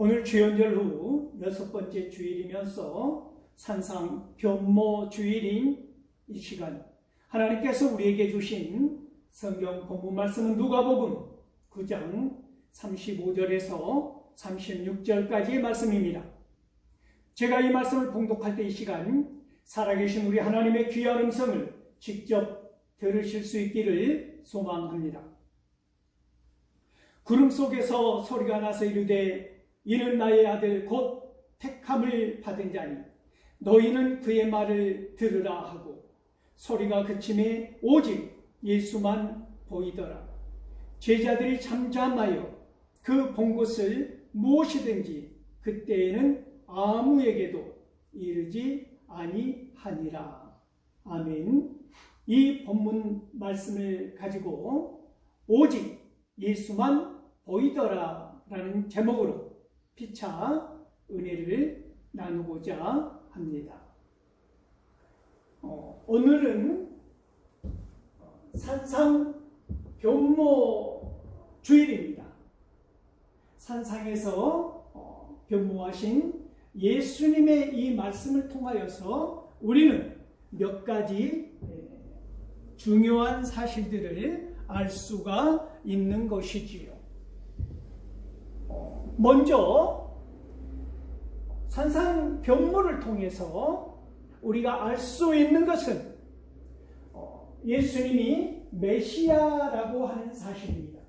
오늘 주연절 후 6번째 주일이면서 산상 변모 주일인 이 시간, 하나님께서 우리에게 주신 성경 본문 말씀은 누가복음 9장 35절에서 36절까지의 말씀입니다. 제가 이 말씀을 봉독할 때 이 시간 살아계신 우리 하나님의 귀한 음성을 직접 들으실 수 있기를 소망합니다. 구름 속에서 소리가 나서 이르되 이는 나의 아들 곧 택함을 받은 자니 너희는 그의 말을 들으라 하고 소리가 그침에 오직 예수만 보이더라. 제자들이 잠잠하여 그 본 것을 무엇이든지 그때에는 아무에게도 이르지 아니하니라. 아멘. 이 본문 말씀을 가지고 오직 예수만 보이더라 라는 제목으로 피차 은혜를 나누고자 합니다. 오늘은 산상 변모 주일입니다. 산상에서 변모하신 예수님의 이 말씀을 통하여서 우리는 몇 가지 중요한 사실들을 알 수가 있는 것이지요. 먼저 산상 변모를 통해서 우리가 알 수 있는 것은 예수님이 메시아라고 하는 사실입니다.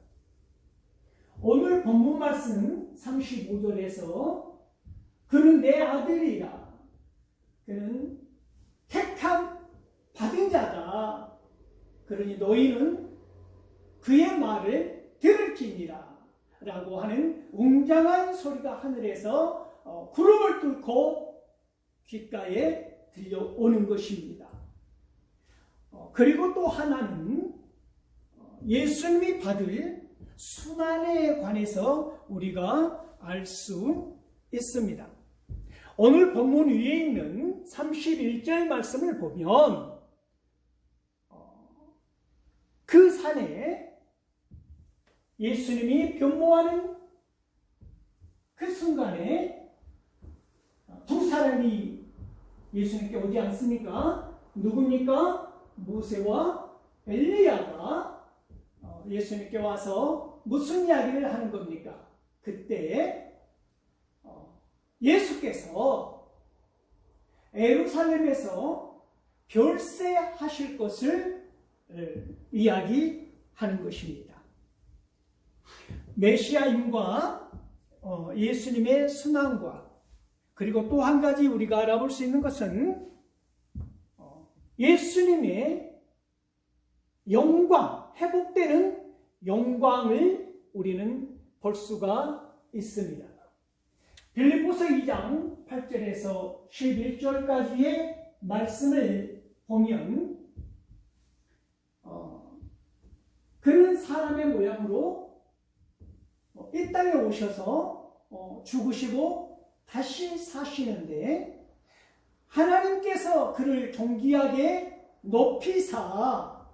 오늘 본문 말씀 35절에서 그는 내 아들이라, 그는 택함 받은 자다, 그러니 너희는 그의 말을 들을지니라 라고 하는 웅장한 소리가 하늘에서 구름을 뚫고 귓가에 들려오는 것입니다. 그리고 또 하나는 예수님이 받을 순환에 관해서 우리가 알 수 있습니다. 오늘 본문 위에 있는 31절 말씀을 보면 그 산에 예수님이 변모하는 그 순간에 두 사람이 예수님께 오지 않습니까? 누굽니까? 모세와 엘리야가 예수님께 와서 무슨 이야기를 하는 겁니까? 그때 예수께서 예루살렘에서 별세하실 것을 이야기하는 것입니다. 메시아임과 예수님의 순환과 그리고 또 한 가지 우리가 알아볼 수 있는 것은 예수님의 영광, 회복되는 영광을 우리는 볼 수가 있습니다. 빌립보서 2장 8절에서 11절까지의 말씀을 보면 그는 사람의 모양으로 이 땅에 오셔서 죽으시고 다시 사시는데 하나님께서 그를 존귀하게 높이사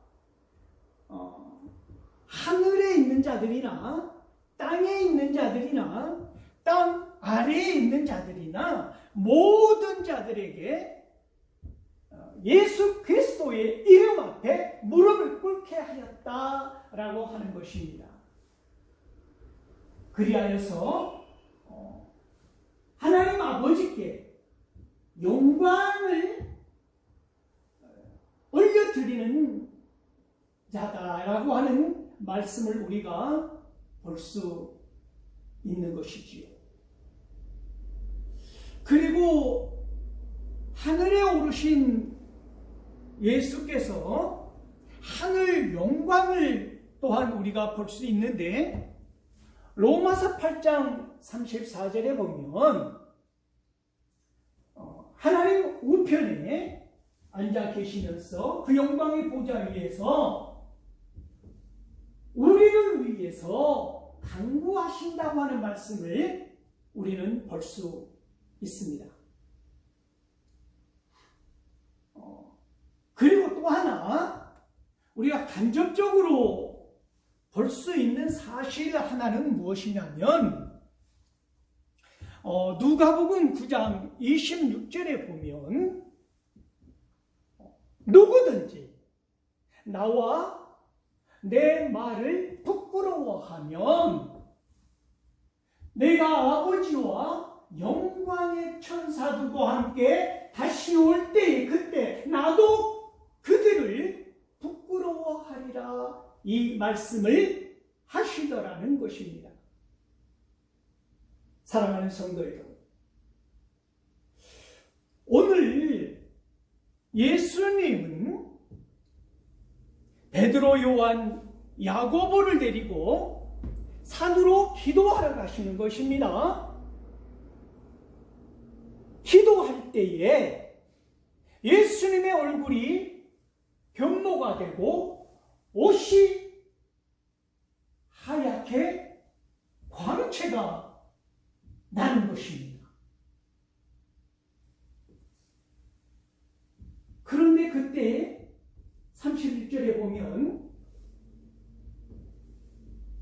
하늘에 있는 자들이나 땅에 있는 자들이나 땅 아래에 있는 자들이나 모든 자들에게 예수 그리스도의 이름 앞에 무릎을 꿇게 하였다라고 하는 것입니다. 그리하여서 하나님 아버지께 영광을 올려드리는 자다라고 하는 말씀을 우리가 볼 수 있는 것이지요. 그리고 하늘에 오르신 예수께서 하늘 영광을 또한 우리가 볼 수 있는데 로마서 8장 34절에 보면 하나님 우편에 앉아 계시면서 그 영광의 보좌 위에서 우리를 위해서 간구하신다고 하는 말씀을 우리는 볼 수 있습니다. 그리고 또 하나 우리가 간접적으로 볼 수 있는 사실 하나는 무엇이냐면 누가복음 9장 26절에 보면 누구든지 나와 내 말을 부끄러워하면 내가 아버지와 영광의 천사들과 함께 다시 올 때에 그때 나도 그들을 부끄러워하리라, 이 말씀을 하시더라는 것입니다. 사랑하는 성도 여러분, 오늘 예수님은 베드로, 요한, 야고보를 데리고 산으로 기도하러 가시는 것입니다. 기도할 때에 예수님의 얼굴이 변모가 되고 옷이 하얗게 광채가 나는 것입니다. 그런데 그때 31절에 보면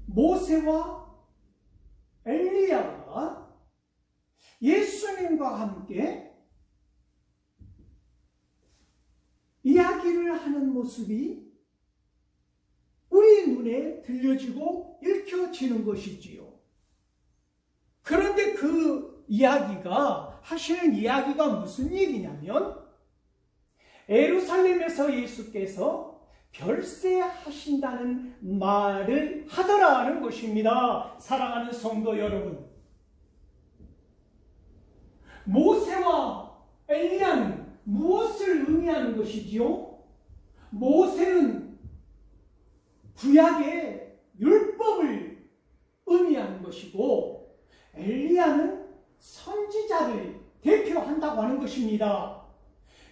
모세와 엘리야가 예수님과 함께 이야기를 하는 모습이 우리 눈에 들려지고 읽혀지는 것이지요. 그런데 그 이야기가, 하시는 이야기가 무슨 얘기냐면 예루살렘에서 예수께서 별세하신다는 말을 하더라는 것입니다. 사랑하는 성도 여러분, 모세와 엘리야는 무엇을 의미하는 것이지요? 모세는 구약의 율법을 의미하는 것이고 엘리야는 선지자를 대표한다고 하는 것입니다.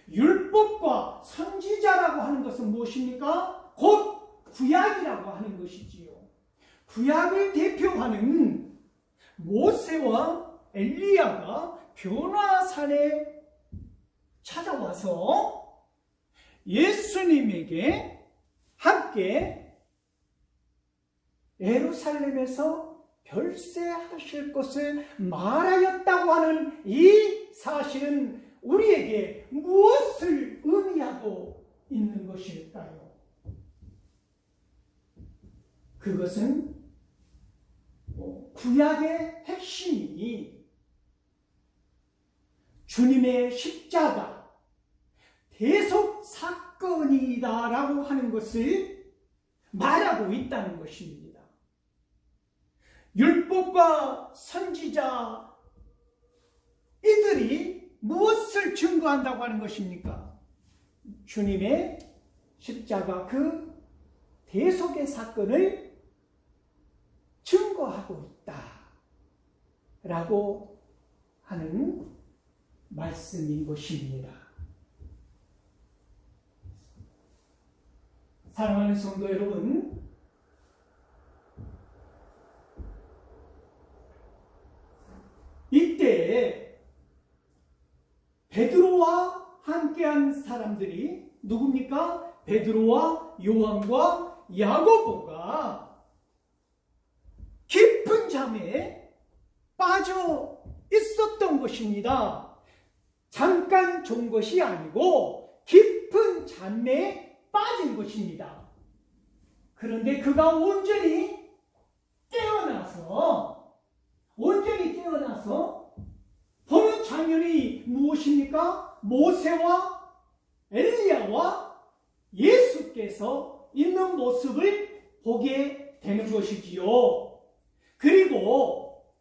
율법과 선지자라고 하는 것은 무엇입니까? 곧 구약이라고 하는 것이지요. 구약을 대표하는 모세와 엘리야가 변화산에 찾아와서 예수님에게 함께 예루살렘에서 별세하실 것을 말하였다고 하는 이 사실은 우리에게 무엇을 의미하고 있는 것일까요? 그것은 구약의 핵심이 주님의 십자가 대속 사건이다라고 하는 것을 말하고 있다는 것입니다. 율법과 선지자 이들이 무엇을 증거한다고 하는 것입니까? 주님의 십자가 그 대속의 사건을 증거하고 있다라고 하는 말씀인 것입니다. 사랑하는 성도 여러분, 이때 베드로와 함께한 사람들이 누굽니까? 베드로와 요한과 야고보가 깊은 잠에 빠져 있었던 것입니다. 잠깐 존 것이 아니고 깊은 잠에 빠진 것입니다. 그런데 그가 온전히 깨어나서 보는 장면이 무엇입니까? 모세와 엘리야와 예수께서 있는 모습을 보게 되는 것이지요. 그리고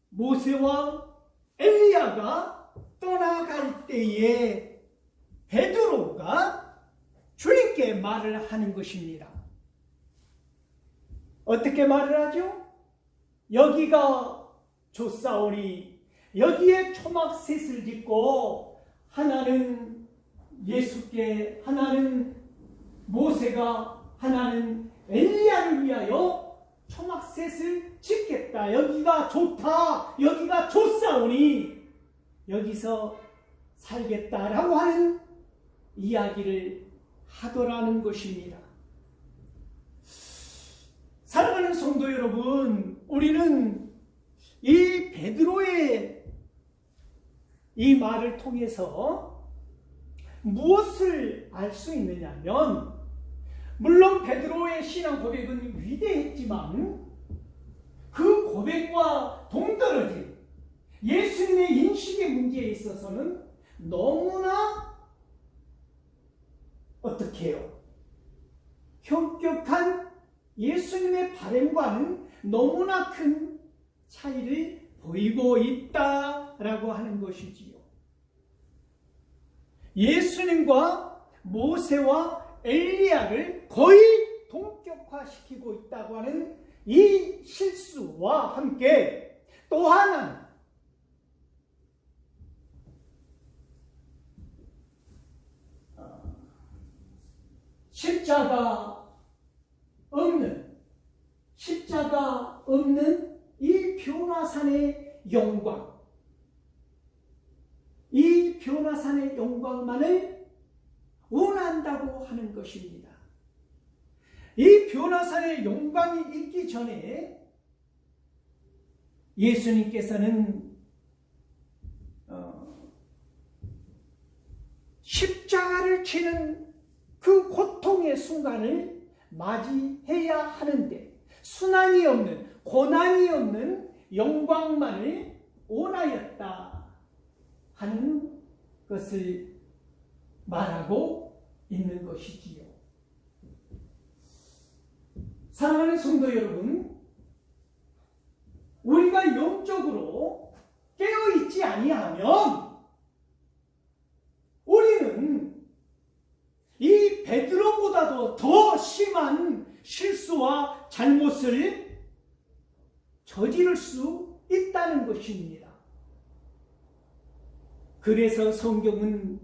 모세와 엘리야가 떠나갈 때에 베드로가 주님께 말을 하는 것입니다. 어떻게 말을 하죠? 여기가 좋사오니 여기에 초막셋을 짓고 하나는 예수께, 하나는 모세가, 하나는 엘리야를 위하여 초막셋을 짓겠다. 여기가 좋다. 여기가 좋사오니 여기서 살겠다라고 하는 이야기를 하더라는 것입니다. 사랑하는 성도 여러분, 우리는 이 베드로의 이 말을 통해서 무엇을 알 수 있느냐면, 물론 베드로의 신앙 고백은 위대했지만 그 고백과 동떨어진 예수님의 인식의 문제에 있어서는 너무나 어떻게 해요? 현격한 예수님의 바램과는 너무나 큰 차이를 보이고 있다라고 하는 것이지요. 예수님과 모세와 엘리야를 거의 동격화시키고 있다고 하는 이 실수와 함께 또 하나는 십자가 없는 이 변화산의 영광, 이 변화산의 영광만을 원한다고 하는 것입니다. 이 변화산의 영광이 있기 전에 예수님께서는 십자가를 치는 그 고통의 순간을 맞이해야 하는데, 순환이 없는, 고난이 없는 영광만을 원하였다 하는 것을 말하고 있는 것이지요. 사랑하는 성도 여러분, 우리가 영적으로 깨어있지 아니하면 우리는 이 베드로보다도 더 심한 실수와 잘못을 저지를 수 있다는 것입니다. 그래서 성경은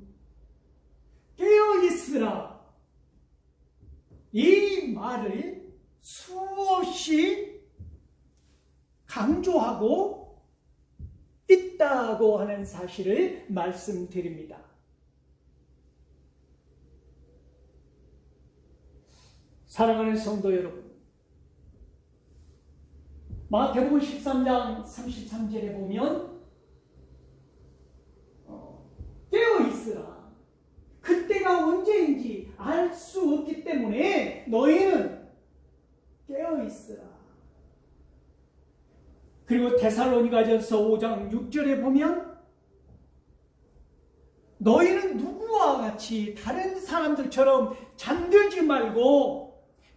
깨어있으라, 이 말을 수없이 강조하고 있다고 하는 사실을 말씀드립니다. 사랑하는 성도 여러분, 마태복음 13장 33절에 보면 깨어있으라, 그때가 언제인지 알 수 없기 때문에 너희는 깨어있으라. 그리고 데살로니가전서 5장 6절에 보면 너희는 누구와 같이 다른 사람들처럼 잠들지 말고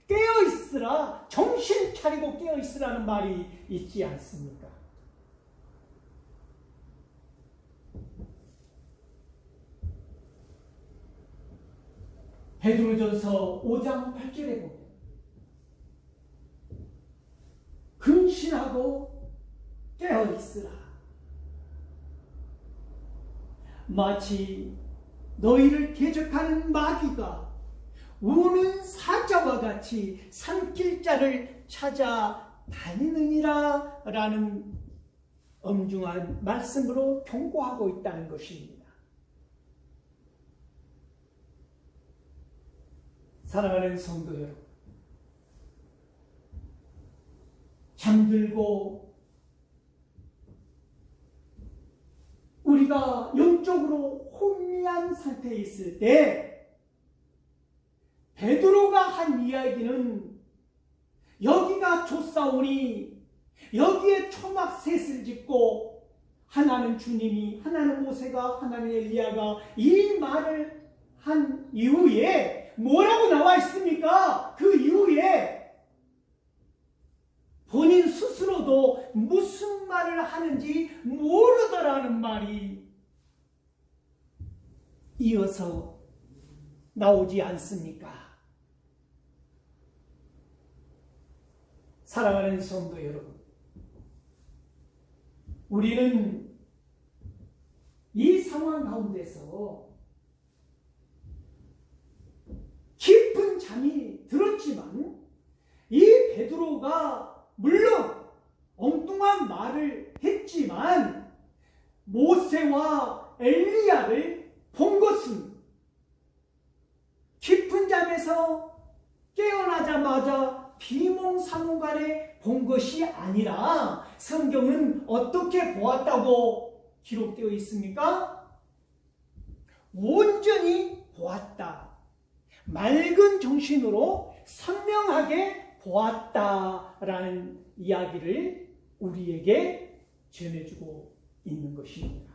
깨어있으라, 정신 차리고 깨어있으라는 말이 있지 않습니까? 베드로전서 5장 8절에 보면 근신하고 깨어있으라, 마치 너희를 대적하는 마귀가 우는 사자와 같이 삼킬 자를 찾아 다니느니라 라는 엄중한 말씀으로 경고하고 있다는 것입니다. 사랑하는 성도 여러분, 잠들고 우리가 영적으로 혼미한 상태에 있을 때 베드로가 한 이야기는 여기가 좁사오니 여기에 초막셋을 짓고 하나는 주님이, 하나는 모세가, 하나는 엘리야가 이 말을 한 이후에 뭐라고 나와 있습니까? 그 이후에 본인 스스로도 무슨 말을 하는지 모르더라는 말이 이어서 나오지 않습니까? 사랑하는 성도 여러분, 우리는 이 상황 가운데서 깊은 잠이 들었지만 이 베드로가 물론 엉뚱한 말을 했지만 모세와 엘리야를 본 것은 깊은 잠에서 깨어나자마자 비몽사몽간에 본 것이 아니라 성경은 어떻게 보았다고 기록되어 있습니까? 온전히 보았다. 맑은 정신으로 선명하게 보았다라는 이야기를 우리에게 전해주고 있는 것입니다.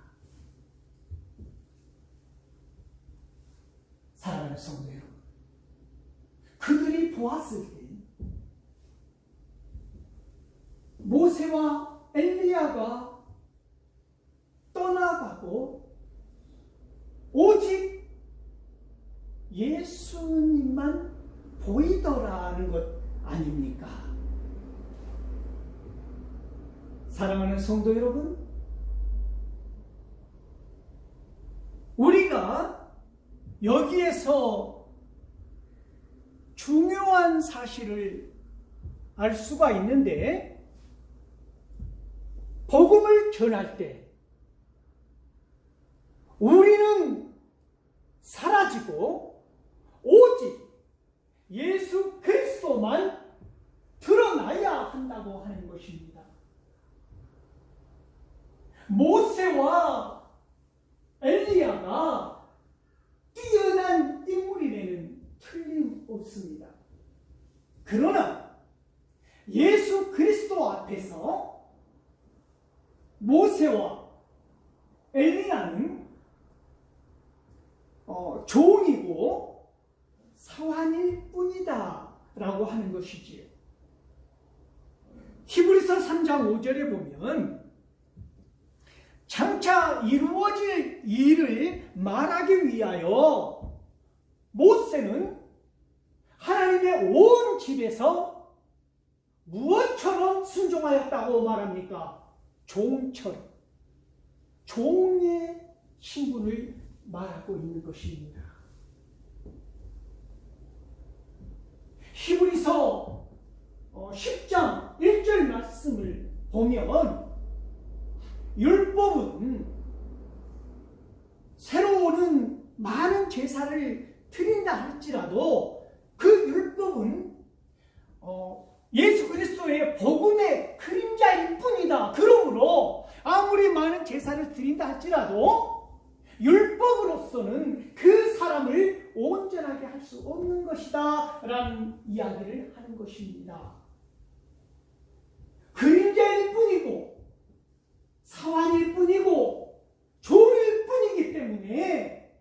사랑하는 성도 여러분, 그들이 보았을 때 모세와 엘리야가 떠나가고 오직 예수님만 보이더라는 것 아닙니까? 사랑하는 성도 여러분, 우리가 여기에서 중요한 사실을 알 수가 있는데, 복음을 전할 때 우리는 사라지고 오직 예수 그리스도만 드러나야 한다고 하는 것입니다. 모세와 엘리야가 뛰어난 인물이라는 틀림없습니다. 그러나 예수 그리스도 앞에서 모세와 엘리야는 종이고 사환일 뿐이다 라고 하는 것이지요. 히브리서 3장 5절에 보면 장차 이루어질 일을 말하기 위하여 모세는 하나님의 온 집에서 무엇처럼 순종하였다고 말합니까? 종처럼, 종의 신분을 말하고 있는 것입니다. 히브리서 10장 1절 말씀을 보면 율법은 새로 오는 많은 제사를 드린다 할지라도 그 율법은 예수 그리스도의 복음의 그림자일 뿐이다. 그러므로 아무리 많은 제사를 드린다 할지라도 율법으로서는 그 사람을 온전하게 할 수 없는 것이다 라는 이야기를 하는 것입니다. 그림자일 뿐이고 사환일 뿐이고 종일 뿐이기 때문에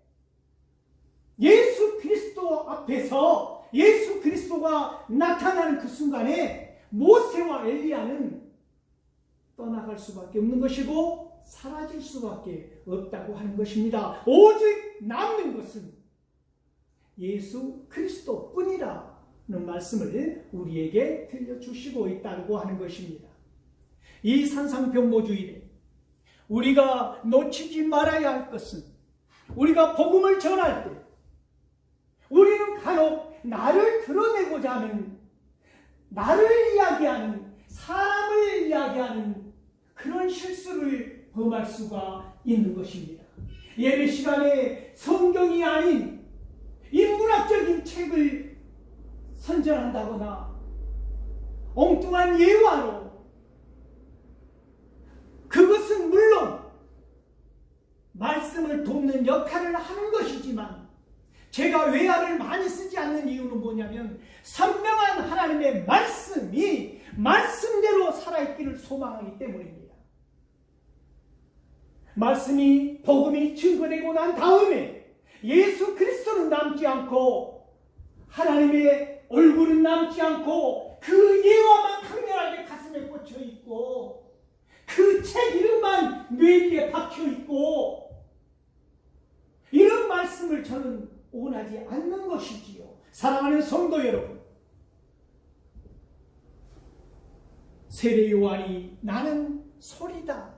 예수 그리스도 앞에서 예수 그리스도가 나타나는 그 순간에 모세와 엘리야는 떠나갈 수밖에 없는 것이고 사라질 수밖에 없다고 하는 것입니다. 오직 남는 것은 예수 그리스도 뿐이라는 말씀을 우리에게 들려주시고 있다고 하는 것입니다. 이 산상변모주일에 우리가 놓치지 말아야 할 것은, 우리가 복음을 전할 때 우리는 간혹 나를 드러내고자 하는, 나를 이야기하는, 사람을 이야기하는 그런 실수를 범할 수가 있는 것입니다. 예배 시간에 성경이 아닌 인문학적인 책을 선전한다거나 엉뚱한 예화로, 그것은 물론 말씀을 돕는 역할을 하는 것이지만 제가 외화를 많이 쓰지 않는 이유는 뭐냐면 선명한 하나님의 말씀이 말씀대로 살아있기를 소망하기 때문입니다. 말씀이, 복음이 증거되고 난 다음에 예수 그리스도는 남지 않고 하나님의 얼굴은 남지 않고 그 예화만 강렬하게 가슴에 꽂혀 있고 그 책 이름만 뇌리에 박혀 있고, 이런 말씀을 저는 원하지 않는 것이지요. 사랑하는 성도 여러분, 세례 요한이 나는 소리다,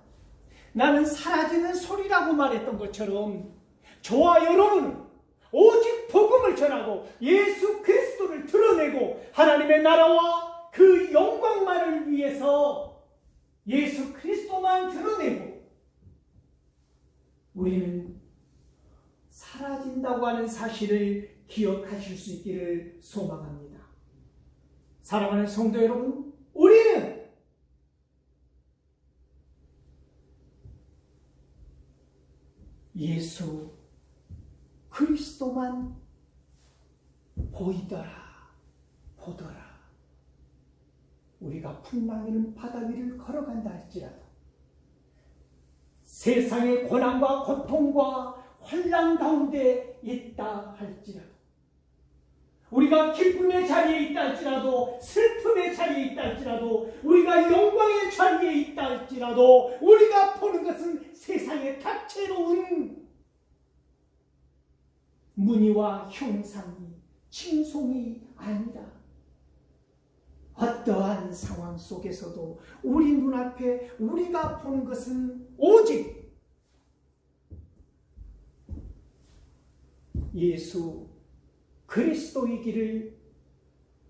나는 사라지는 소리라고 말했던 것처럼 저와 여러분은 오직 복음을 전하고 예수 그리스도를 드러내고 하나님의 나라와 그 영광만을 위해서 예수 그리스도만 드러내고 우리는 사라진다고 하는 사실을 기억하실 수 있기를 소망합니다. 사랑하는 성도 여러분, 우리는 예수 그리스도만 보더라. 우리가 풍랑이는 바다 위를 걸어간다 할지라도, 세상의 고난과 고통과 환난 가운데 있다 할지라도, 우리가 기쁨의 자리에 있다 할지라도, 슬픔의 자리에 있다 할지라도, 우리가 영광의 자리에 있다 할지라도, 우리가 보는 것은 세상의 다채로운 문의와 형상이, 칭송이 아니다. 어떠한 상황 속에서도 우리 눈앞에 우리가 보는 것은 오직 예수 그리스도이기를